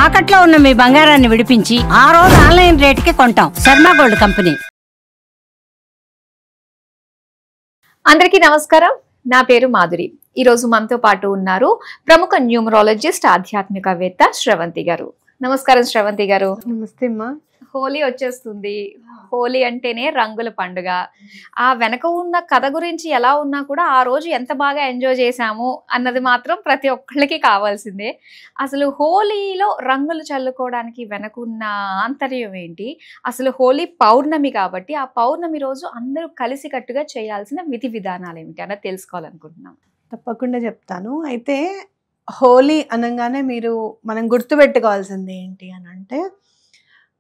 తాకట్లో ఉన్న మీ బంగారాన్ని విడిపించి ఆ రోజు ఆన్లైన్ రేటుకి కొంటాం. Sharma gold company. అందరికీ నమస్కారం. నా పేరు మాధురి. ఈ రోజు మనతో పాటు ఉన్నారు ప్రముఖ న్యూమరాలజిస్ట్, ఆధ్యాత్మికవేత్త శ్రవంతి గారు. నమస్కారం శ్రవంతి గారు. నమస్తే అమ్మా. హోలీ వచ్చేస్తుంది. హోలీ అంటేనే రంగుల పండుగ. ఆ వెనక ఉన్న కథ గురించి ఎలా ఉన్నా కూడా ఆ రోజు ఎంత బాగా ఎంజాయ్ చేశాము అన్నది మాత్రం ప్రతి ఒక్కళ్ళకి కావాల్సిందే. అసలు హోలీలో రంగులు చల్లుకోవడానికి వెనక ఉన్న ఆంతర్యం ఏంటి? అసలు హోలీ పౌర్ణమి కాబట్టి ఆ పౌర్ణమి రోజు అందరూ కలిసికట్టుగా చేయాల్సిన విధి విధానాలు ఏమిటి అన్నది తెలుసుకోవాలనుకుంటున్నాం. తప్పకుండా చెప్తాను. అయితే హోలీ అనగానే మనం గుర్తుపెట్టుకోవాల్సింది ఏంటి అని అంటే,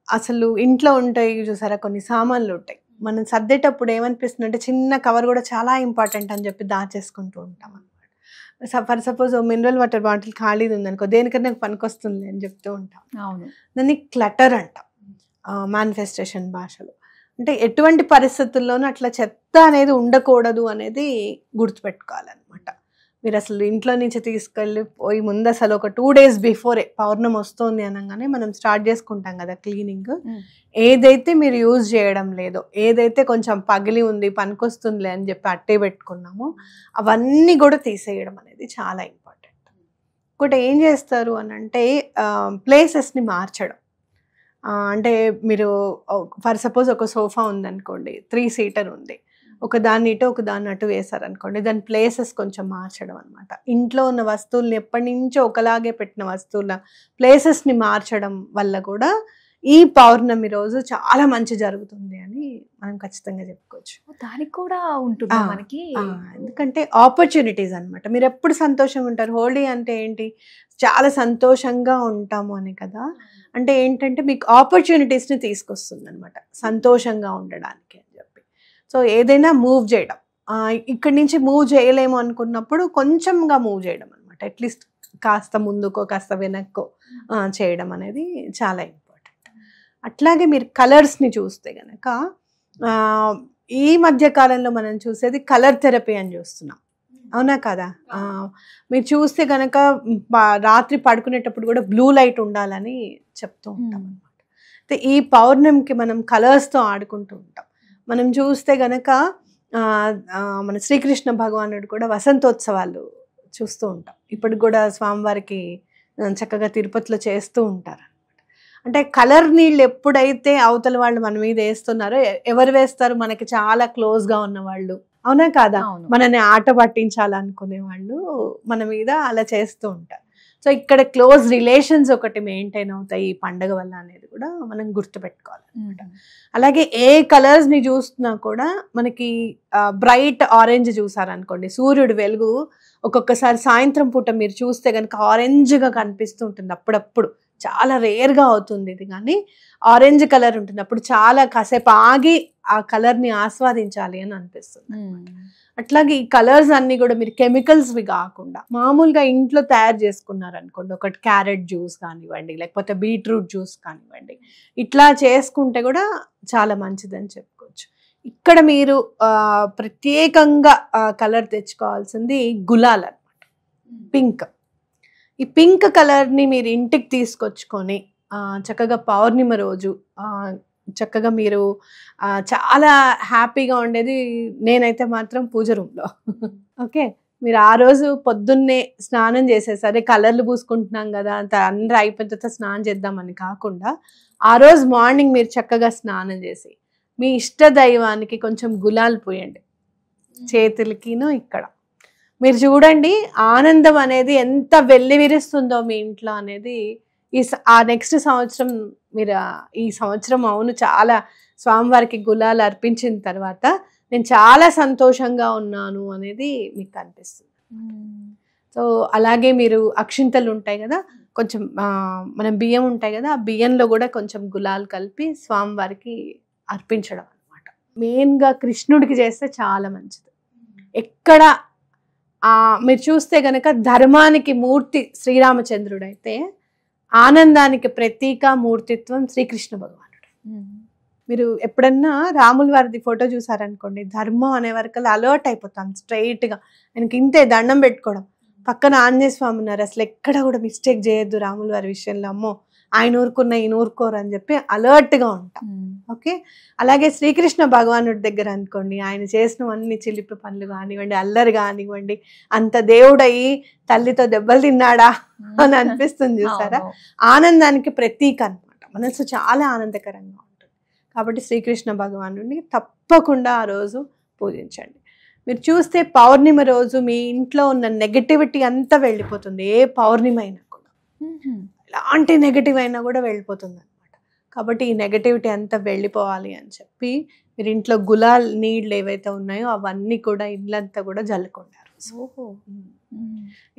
అసలు ఇంట్లో ఉంటాయి చూసారా కొన్ని సామాన్లు ఉంటాయి. మనం సర్దేటప్పుడు ఏమనిపిస్తుంది అంటే చిన్న కవర్ కూడా చాలా ఇంపార్టెంట్ అని చెప్పి దాచేసుకుంటూ ఉంటాం అనమాట. For suppose mineral water bottle ఖాళీది ఉందనుకో, దేనికన్నా పనికొస్తుంది అని చెప్తూ ఉంటాం. అవును, దాన్ని క్లటర్ అంటాం మేనిఫెస్టేషన్ భాషలో. అంటే ఎటువంటి పరిస్థితుల్లోనూ అట్లా చెత్త అనేది ఉండకూడదు అనేది గుర్తుపెట్టుకోవాలన్నమాట. మీరు అసలు ఇంట్లో నుంచి తీసుకెళ్ళి పోయి ముందు అసలు ఒక 2 days బిఫోరే పౌర్ణమి వస్తుంది అనగానే మనం స్టార్ట్ చేసుకుంటాం కదా క్లీనింగ్. ఏదైతే మీరు యూజ్ చేయడం లేదో, ఏదైతే కొంచెం పగిలి ఉంది పనికొస్తుందిలే అని చెప్పి అట్టే పెట్టుకున్నామో అవన్నీ కూడా తీసేయడం అనేది చాలా ఇంపార్టెంట్. ఇంకోటి ఏం చేస్తారు అని అంటే ప్లేసెస్ని మార్చడం. అంటే మీరు ఫర్ సపోజ్ ఒక సోఫా ఉందనుకోండి, 3-seater ఉంది, ఒక దాన్ని ఇటు ఒక దాన్ని అటు వేశారనుకోండి, దాని ప్లేసెస్ కొంచెం మార్చడం అనమాట. ఇంట్లో ఉన్న వస్తువుల్ని ఎప్పటి నుంచో ఒకలాగే పెట్టిన వస్తువుల ప్లేసెస్ని మార్చడం వల్ల కూడా ఈ పౌర్ణమి రోజు చాలా మంచి జరుగుతుంది అని మనం ఖచ్చితంగా చెప్పుకోవచ్చు. దానికి కూడా ఉంటుంది మనకి. ఎందుకంటే ఆపర్చునిటీస్ అనమాట. మీరు ఎప్పుడు సంతోషంగా ఉంటారు. హోలీ అంటే ఏంటి? చాలా సంతోషంగా ఉంటాము అని కదా. అంటే ఏంటంటే మీకు ఆపర్చునిటీస్ని తీసుకొస్తుంది అనమాట సంతోషంగా ఉండడానికి అని చెప్పి. సో ఏదైనా మూవ్ చేయడం, ఇక్కడి నుంచి మూవ్ చేయలేము అనుకున్నప్పుడు కొంచెంగా మూవ్ చేయడం అనమాట. అట్లీస్ట్ కాస్త ముందుకో కాస్త వెనక్కో చేయడం అనేది చాలా ఇంపార్టెంట్. అట్లాగే మీరు కలర్స్ని చూస్తే కనుక ఈ మధ్య కాలంలో మనం చూసేది కలర్ థెరపీ అని చూస్తున్నాం, అవునా కదా? మీరు చూస్తే కనుక రాత్రి పడుకునేటప్పుడు కూడా బ్లూ లైట్ ఉండాలని చెప్తూ ఉంటాం అనమాట. అయితే ఈ పౌర్ణమికి మనం కలర్స్తో ఆడుకుంటూ ఉంటాం. మనం చూస్తే గనక మన శ్రీకృష్ణ భగవానుడు కూడా వసంతోత్సవాలు చూస్తూ ఉంటాం. ఇప్పటికి కూడా స్వామివారికి చక్కగా తిరుపతిలో చేస్తూ ఉంటారు అనమాట. అంటే కలర్ నీళ్ళు ఎప్పుడైతే అవతల వాళ్ళు మన మీద వేస్తున్నారో, ఎవరు వేస్తారు? మనకి చాలా క్లోజ్గా ఉన్న వాళ్ళు, అవునా కాదా? మనని ఆట పట్టించాలనుకునే వాళ్ళు మన మీద అలా చేస్తూ ఉంటారు. సో ఇక్కడ క్లోజ్ రిలేషన్స్ ఒకటి మెయింటైన్ అవుతాయి ఈ పండుగ వల్ల అనేది కూడా మనం గుర్తుపెట్టుకోవాలన్నమాట. అలాగే ఏ కలర్స్ని చూస్తున్నా కూడా మనకి బ్రైట్ ఆరెంజ్ చూసారనుకోండి, సూర్యుడు వెలుగు ఒక్కొక్కసారి సాయంత్రం పూట మీరు చూస్తే కనుక ఆరెంజ్గా కనిపిస్తూ ఉంటుంది. అప్పుడప్పుడు చాలా రేర్గా అవుతుంది ఇది, కానీ ఆరెంజ్ కలర్ ఉంటుంది. అప్పుడు చాలా కాసేపు ఆగి ఆ కలర్ని ఆస్వాదించాలి అని అనిపిస్తుంది. అట్లాగే ఈ కలర్స్ అన్ని కూడా మీరు కెమికల్స్వి కాకుండా మామూలుగా ఇంట్లో తయారు చేసుకున్నారనుకోండి, ఒకటి క్యారెట్ జ్యూస్ కానివ్వండి, లేకపోతే బీట్రూట్ జ్యూస్ కానివ్వండి, ఇట్లా చేసుకుంటే కూడా చాలా మంచిదని చెప్పుకోవచ్చు. ఇక్కడ మీరు ప్రత్యేకంగా కలర్ తెచ్చుకోవాల్సింది గులాల్ అన్నమాట, పింక్. ఈ పింక్ కలర్ని మీరు ఇంటికి తీసుకొచ్చుకొని చక్కగా పౌర్ణమి రోజు చక్కగా మీరు చాలా హ్యాపీగా ఉండేది. నేనైతే మాత్రం పూజ రూమ్లో ఓకే, మీరు ఆ రోజు పొద్దున్నే స్నానం చేసేసరి కలర్లు పూసుకుంటున్నాం కదా, అంత అందరూ అయిపోయిన తర్వాత స్నానం చేద్దామని కాకుండా ఆ రోజు మార్నింగ్ మీరు చక్కగా స్నానం చేసి మీ ఇష్ట దైవానికి కొంచెం గులాల్ పోయండి చేతులకిను. ఇక్కడ మీరు చూడండి ఆనందం అనేది ఎంత వెల్లివిరుస్తుందో మీ ఇంట్లో అనేది. ఆ నెక్స్ట్ సంవత్సరం మీరు ఈ సంవత్సరం అవును చాలా స్వామివారికి గులాలు అర్పించిన తర్వాత నేను చాలా సంతోషంగా ఉన్నాను అనేది మీకు అనిపిస్తుంది. సో అలాగే మీరు అక్షింతలు ఉంటాయి కదా, కొంచెం మనం బియ్యం ఉంటాయి కదా, ఆ బియ్యంలో కూడా కొంచెం గులాలు కలిపి స్వామివారికి అర్పించడం అనమాట. మెయిన్గా కృష్ణుడికి చేస్తే చాలా మంచిది. ఎక్కడ మీరు చూస్తే గనక ధర్మానికి మూర్తి శ్రీరామచంద్రుడు అయితే ఆనందానికి ప్రతీక మూర్తిత్వం శ్రీకృష్ణ భగవానుడు. మీరు ఎప్పుడన్నా రాముల వారిది ఫోటో చూసారనుకోండి, ధర్మం అనే వరకు అలర్ట్ అయిపోతాం స్ట్రైట్గా. ఆయనకి ఇంతే దండం పెట్టుకోవడం. పక్కన ఆంజనేయ స్వామి ఉన్నారు, అసలు ఎక్కడ కూడా మిస్టేక్ చేయొద్దు రాముల వారి విషయంలో, అమ్మో ఆయన ఊరుకున్న ఈయన ఊరుకోరు అని చెప్పి అలర్ట్గా ఉంటాం. ఓకే, అలాగే శ్రీకృష్ణ భగవానుడి దగ్గర అనుకోండి, ఆయన చేసినవన్నీ చిలిపి పనులు కానివ్వండి, అల్లరి కానివ్వండి, అంత దేవుడయి తల్లితో దెబ్బలు తిన్నాడా అని అనిపిస్తుంది చూసారా. ఆనందానికి ప్రతీక అనమాట, మనసు చాలా ఆనందకరంగా ఉంటుంది. కాబట్టి శ్రీకృష్ణ భగవానుడిని తప్పకుండా ఆ రోజు పూజించండి. మీరు చూస్తే పౌర్ణిమ రోజు మీ ఇంట్లో ఉన్న నెగటివిటీ అంతా వెళ్ళిపోతుంది. ఏ పౌర్ణిమ అయినా కూడా ఎలాంటి నెగటివ్ అయినా కూడా వెళ్ళిపోతుంది అనమాట. కాబట్టి ఈ నెగటివిటీ అంతా వెళ్ళిపోవాలి అని చెప్పి మీరు ఇంట్లో గులాల్ నీళ్ళు ఏవైతే ఉన్నాయో అవన్నీ కూడా ఇల్లంతా కూడా జల్లుకుంటారు.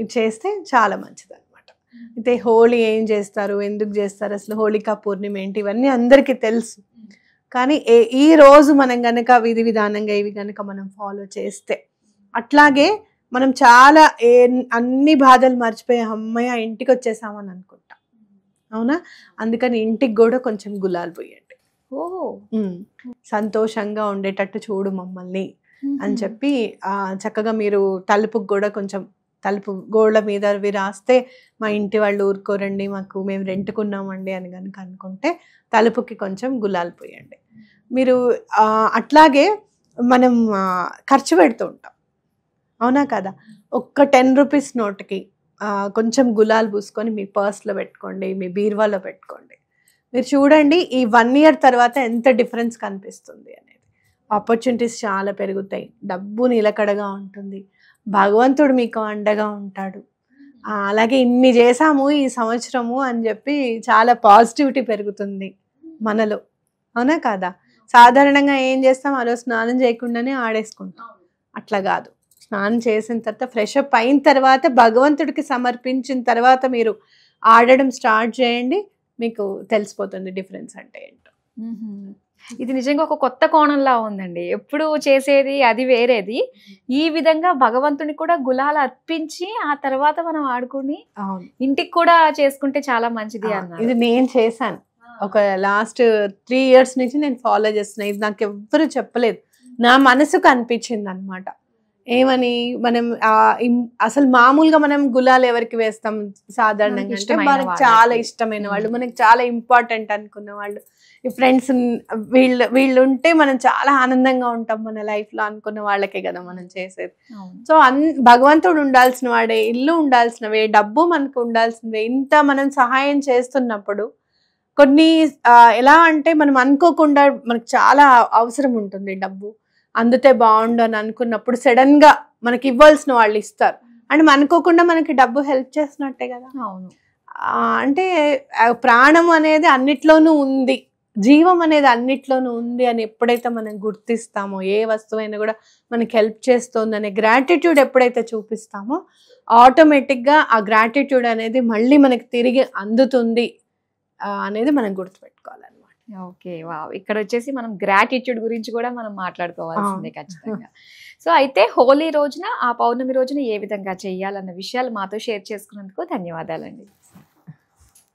ఇది చేస్తే చాలా మంచిది అనమాట. అయితే హోలీ ఏం చేస్తారు, ఎందుకు చేస్తారు, అసలు హోళికా పూర్ణిమ ఏంటి, ఇవన్నీ అందరికీ తెలుసు. కానీ ఈ రోజు మనం గనక విధి విధానంగా ఇవి గనక మనం ఫాలో చేస్తే, అట్లాగే మనం చాలా అన్ని బాధలు మర్చిపోయి అమ్మయ్య ఇంటికి వచ్చేసామని అనుకుంటాం, అవునా. అందుకని ఇంటికి కూడా కొంచెం గులాల్ పోయండి. సంతోషంగా ఉండేటట్టు చూడు మమ్మల్ని అని చెప్పి చక్కగా మీరు తలుపుకి కూడా కొంచెం, తలుపు గోళ్ళ మీద అవి రాస్తే మా ఇంటి వాళ్ళు ఊరుకోరండి, మేము రెంట్కున్నామండి అని కనుక అనుకుంటే తలుపుకి కొంచెం గులాల్ పోయండి. మీరు అట్లాగే మనం ఖర్చు పెడుతూ ఉంటాం, అవునా కదా. ఒక్క 10 రూపీస్ నోట్కి కొంచెం గులాల్ పూసుకొని మీ పర్స్లో పెట్టుకోండి, మీ బీరువాలో పెట్టుకోండి. మీరు చూడండి ఈ 1 ఇయర్ తర్వాత ఎంత డిఫరెన్స్ కనిపిస్తుంది అనేది. ఆపర్చునిటీస్ చాలా పెరుగుతాయి, డబ్బు నిలకడగా ఉంటుంది, భగవంతుడు మీకు అండగా ఉంటాడు. అలాగే ఇన్ని చేసాము ఈ సంవత్సరము అని చెప్పి చాలా పాజిటివిటీ పెరుగుతుంది మనలో, అవునా కాదా. సాధారణంగా ఏం చేస్తాం, ఆ రోజు స్నానం చేయకుండానే ఆడేసుకుంటాం. అట్లా కాదు, స్నానం చేసిన తర్వాత ఫ్రెష్ అప్ అయిన తర్వాత భగవంతుడికి సమర్పించిన తర్వాత మీరు ఆడడం స్టార్ట్ చేయండి, మీకు తెలిసిపోతుంది డిఫరెన్స్ అంటే ఏంటో. ఇది నిజంగా ఒక కొత్త కోణంలా ఉందండి. ఎప్పుడు చేసేది అది వేరేది, ఈ విధంగా భగవంతుని కూడా గులాలు అర్పించి ఆ తర్వాత మనం ఆడుకుని ఇంటికి కూడా చేసుకుంటే చాలా మంచిది అన్నారు. ఇది నేను చేశాను, ఒక లాస్ట్ 3 ఇయర్స్ నుంచి నేను ఫాలో చేస్తున్నా. ఇది నాకు ఎవ్వరు చెప్పలేదు, నా మనసుకు అనిపించింది అనమాట. ఏమని, మనం అసలు మామూలుగా మనం గులాలు ఎవరికి వేస్తాం సాధారణంగా అంటే మనకి చాలా ఇష్టమైన వాళ్ళు, మనకి చాలా ఇంపార్టెంట్ అనుకున్న వాళ్ళు, ఈ ఫ్రెండ్స్ వీళ్ళు ఉంటే మనం చాలా ఆనందంగా ఉంటాం మన లైఫ్ లో అనుకున్న వాళ్ళకే కదా మనం చేసేది. సో భగవంతుడు ఉండాల్సిన వాడే, ఇల్లు ఉండాల్సినవే, డబ్బు మనకు ఉండాల్సినవే. ఇంత మనం సహాయం చేస్తున్నప్పుడు కొన్ని ఎలా అంటే మనం అనుకోకుండా మనకు చాలా అవసరం ఉంటుంది డబ్బు, అందుతే బాగుండు అని అనుకున్నప్పుడు సడన్ గా మనకి ఇవ్వాల్సిన వాళ్ళు ఇస్తారు అంటే అనుకోకుండా మనకి డబ్బు హెల్ప్ చేసినట్టే కదా. అవును, అంటే ప్రాణం అనేది అన్నిట్లోనూ ఉంది, జీవం అనేది అన్నిట్లోనూ ఉంది అని ఎప్పుడైతే మనం గుర్తిస్తామో, ఏ వస్తువైనా కూడా మనకి హెల్ప్ చేస్తుందనే గ్రాటిట్యూడ్ ఎప్పుడైతే చూపిస్తామో ఆటోమేటిక్గా ఆ గ్రాటిట్యూడ్ అనేది మళ్ళీ మనకి తిరిగి అందుతుంది అనేది మనం గుర్తుపెట్టుకోవాలన్నమాట. Okay, wow. ఇక్కడ వచ్చేసి మనం గ్రాటిట్యూడ్ గురించి కూడా మనం మాట్లాడుకోవాల్సిందే ఖచ్చితంగా. సో అయితే హోలీ రోజున, ఆ పౌర్ణమి రోజున ఏ విధంగా చేయాలన్న విషయాలు మాతో షేర్ చేసుకున్నందుకు ధన్యవాదాలండి.